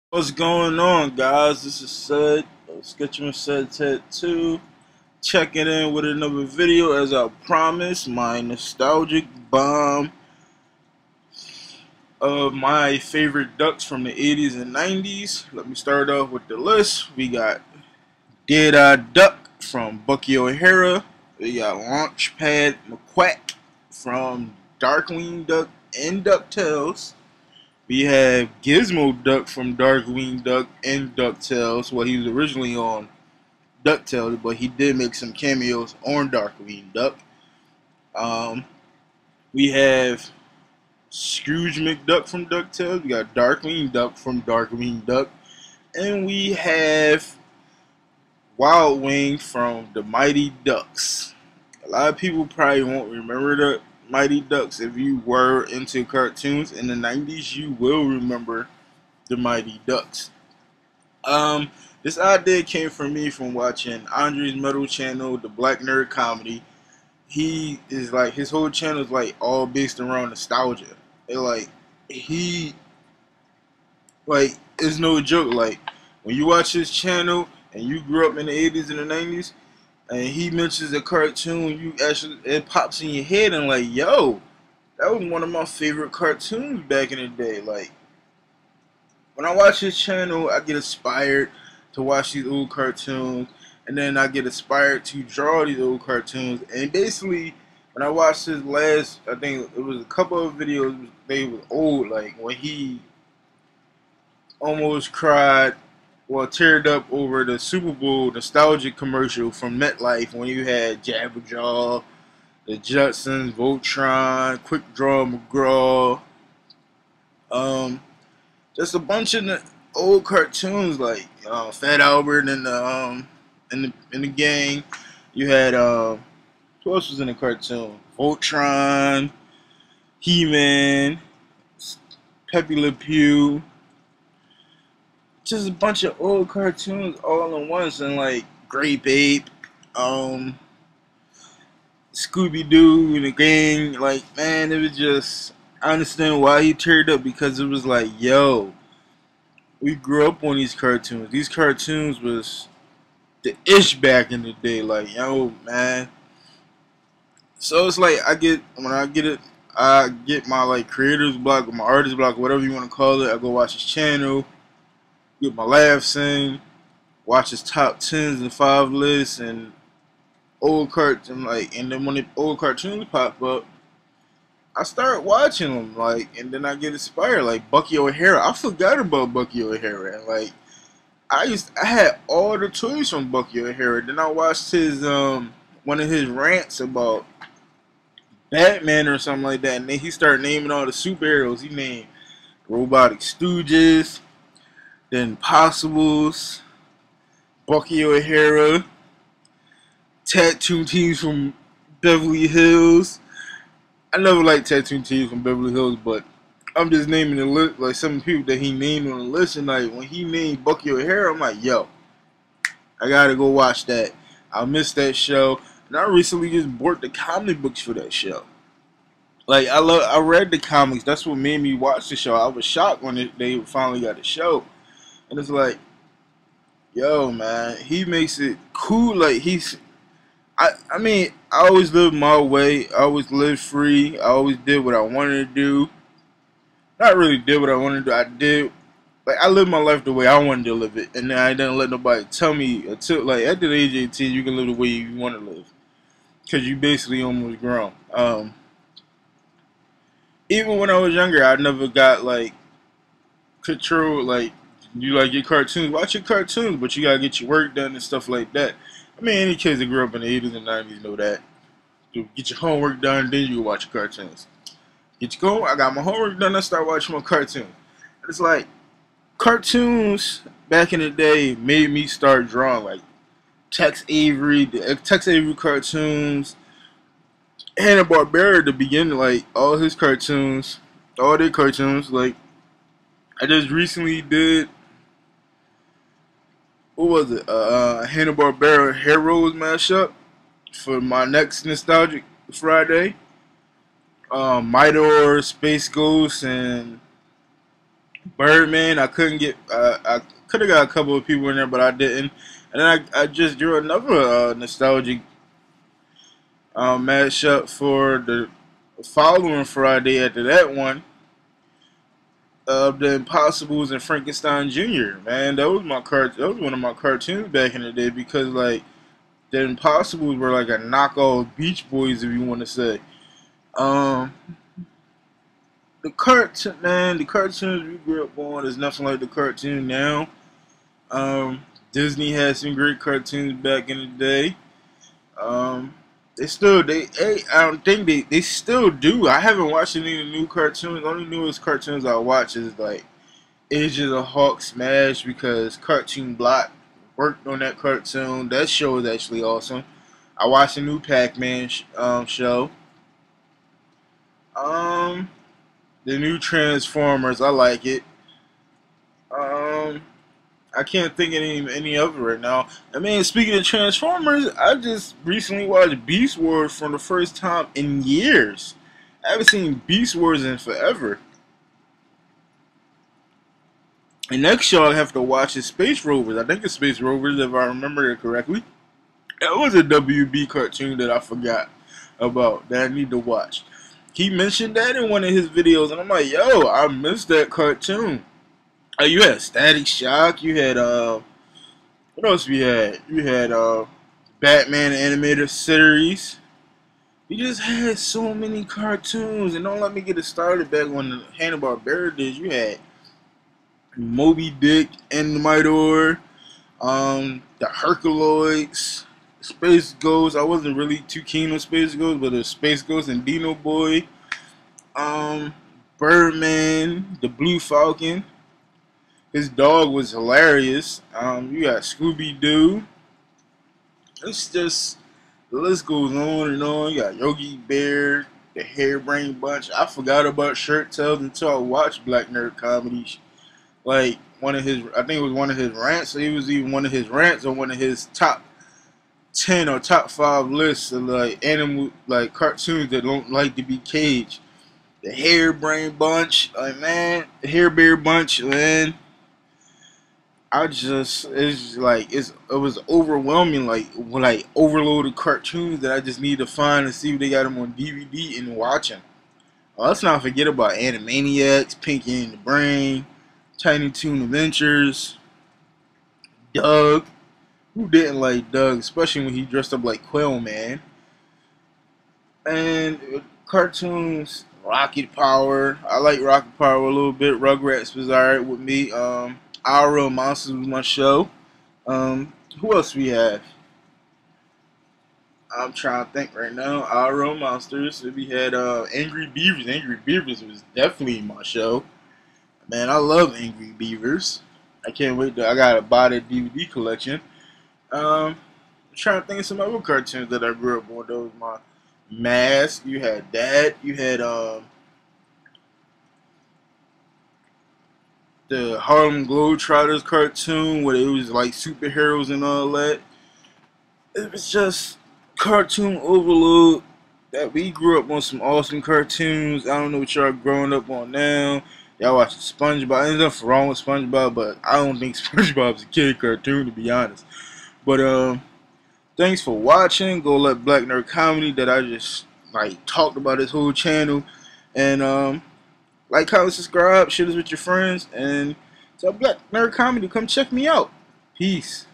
What's going on, guys? This is Sud, Sketching Sud Tattoo, checking in with another video as I promised. My nostalgic bomb of my favorite ducks from the 80s and 90s. Let me start off with the list. We got Did I Duck from Bucky O'Hara. We got Launchpad McQuack from Darkwing Duck and DuckTales. We have Gizmo Duck from Darkwing Duck and DuckTales. Well, he was originally on DuckTales, but he did make some cameos on Darkwing Duck. We have Scrooge Mcduck from DuckTales. We got Darkwing Duck from Darkwing Duck. And we have Wild Wing from the Mighty Ducks. A lot of people probably won't remember the Mighty Ducks. If you were into cartoons in the 90s, you will remember the Mighty Ducks. This idea came from me from watching Andre's Metal channel, the Black Nerd Comedy. He is like, his whole channel is like all based around nostalgia. It's no joke. Like, when you watch his channel and you grew up in the 80s and the 90s, and he mentions a cartoon, it pops in your head and like, yo, that was one of my favorite cartoons back in the day. Like, when I watch his channel, I get inspired to watch these old cartoons, and then I get inspired to draw these old cartoons. And basically, when I watched his last, I think it was a couple of videos, they were old, like when he almost cried, well, teared up over the Super Bowl nostalgic commercial from MetLife when you had Jabberjaw, the Jetsons, Voltron, Quick Draw McGraw, just a bunch of the old cartoons like Fat Albert and the gang. You had who else was in the cartoon? Voltron, He-Man, Pepe Le Pew. Just a bunch of old cartoons all in once, and like Grape Ape, Scooby-Doo and the gang. Like, man, it was just, I understand why he teared up, because it was like, yo, we grew up on these cartoons. These cartoons was the ish back in the day. Like, yo, man. So it's like, I get my like creator's block or my artist block, whatever you want to call it. I go watch his channel, get my laughs in, watch his top 10s and 5 lists and old cartoons, like, and then when the old cartoons pop up, I start watching them, like, and then I get inspired, like Bucky O'Hara. I forgot about Bucky O'Hara, and like, I had all the toys from Bucky O'Hara. Then I watched his one of his rants about Batman or something like that, and then he started naming all the superheroes. He named Robotic Stooges, then Possibles, Bucky O'Hara, Tattoo Teams from Beverly Hills. I never liked Tattoo Teams from Beverly Hills, but I'm just naming the list, like some people that he named on the list, and like when he named Bucky O'Hara, I'm like, yo, I gotta go watch that. I missed that show, and I recently just bought the comic books for that show. Like, I read the comics. That's what made me watch the show. I was shocked when they finally got the show. And it's like, yo, man, he makes it cool. Like, I mean, I always lived my way. I always lived free. I always did what I wanted to do. Not really did what I wanted to do. I did, like, I lived my life the way I wanted to live it. And then I didn't let nobody tell me until, like, at the age of 18, you can live the way you want to live. Because you basically almost grown. Even when I was younger, I never got, like, control, like, you like your cartoons, watch your cartoons, but you gotta get your work done and stuff like that. I mean, any kids that grew up in the 80s and 90s know that. You get your homework done, then you watch your cartoons. I got my homework done, I start watching my cartoons. It's like, cartoons back in the day made me start drawing, like Tex Avery, the Tex Avery cartoons, Hanna-Barbera at the beginning, like all his cartoons, all their cartoons. Like, I just recently did, what was it? Hanna-Barbera Heroes mashup for my next Nostalgic Friday. Midor, Space Ghost, and Birdman, I couldn't get. I could have got a couple of people in there, but I didn't. And then I just drew another nostalgic matchup for the following Friday after that one of the Impossibles and Frankenstein Jr. Man, that was my That was one of my cartoons back in the day because like the Impossibles were like a knockoff Beach Boys, if you want to say. Um, the cartoons we grew up on is nothing like the cartoon now. Disney had some great cartoons back in the day. Um, I don't think they still do. I haven't watched any of the new cartoons. The only newest cartoons I watch is like Age of the Hawk Smash because Cartoon Block worked on that cartoon. That show is actually awesome. I watched the new Pac-Man show. Um, the new Transformers, I like it. Um, I can't think of any of it right now. I mean, speaking of Transformers, I just recently watched Beast Wars for the first time in years. I haven't seen Beast Wars in forever. And next show I have to watch is Space Rovers. I think it's Space Rovers if I remember it correctly. That was a WB cartoon that I forgot about that I need to watch. He mentioned that in one of his videos, and I'm like, yo, I missed that cartoon. You had Static Shock. You had what else we had? You had Batman animated series. You just had so many cartoons, and don't let me get it started back when the Hanna-Barbera days. You had Moby Dick and Midor, the Herculoids, Space Ghost. I wasn't really too keen on Space Ghost, but there's Space Ghost and Dino Boy, Birdman, the Blue Falcon. His dog was hilarious. You got Scooby Doo. It's just the list goes on and on. You got Yogi Bear, the Hairbrain Bunch. I forgot about Shirt Tails until I watched Black Nerd Comedy. Like one of his, I think it was one of his rants. It was even one of his rants on one of his top 10 or top 5 lists of like like cartoons that don't like to be caged. The Hairbrain Bunch, like man, the Hair Bear Bunch, man. It was overwhelming, like overloaded cartoons that I just need to find and see if they got them on DVD and watch them. Let's not forget about Animaniacs, Pinky and the Brain, Tiny Toon Adventures, Doug. Who didn't like Doug, especially when he dressed up like Quail Man? And cartoons, Rocket Power. I like Rocket Power a little bit. Rugrats was alright with me. Our Real Monsters was my show. Who else we have? I'm trying to think right now. Our Real Monsters. We had Angry Beavers. Angry Beavers was definitely my show. Man, I love Angry Beavers. I can't wait I gotta buy the DVD collection. I'm trying to think of some other cartoons that I grew up on. Those my Mask. You had that. You had the Harlem Globetrotters cartoon where it was like superheroes and all that. It was just cartoon overload that we grew up on some awesome cartoons. I don't know what y'all growing up on now. Y'all watching SpongeBob. There's nothing wrong with SpongeBob, but I don't think SpongeBob's a kid cartoon to be honest. But thanks for watching. Go let Black Nerd Comedy that I just like talked about this whole channel. And like, comment, subscribe, share this with your friends, and tell Black Nerd Comedy to come check me out. Peace.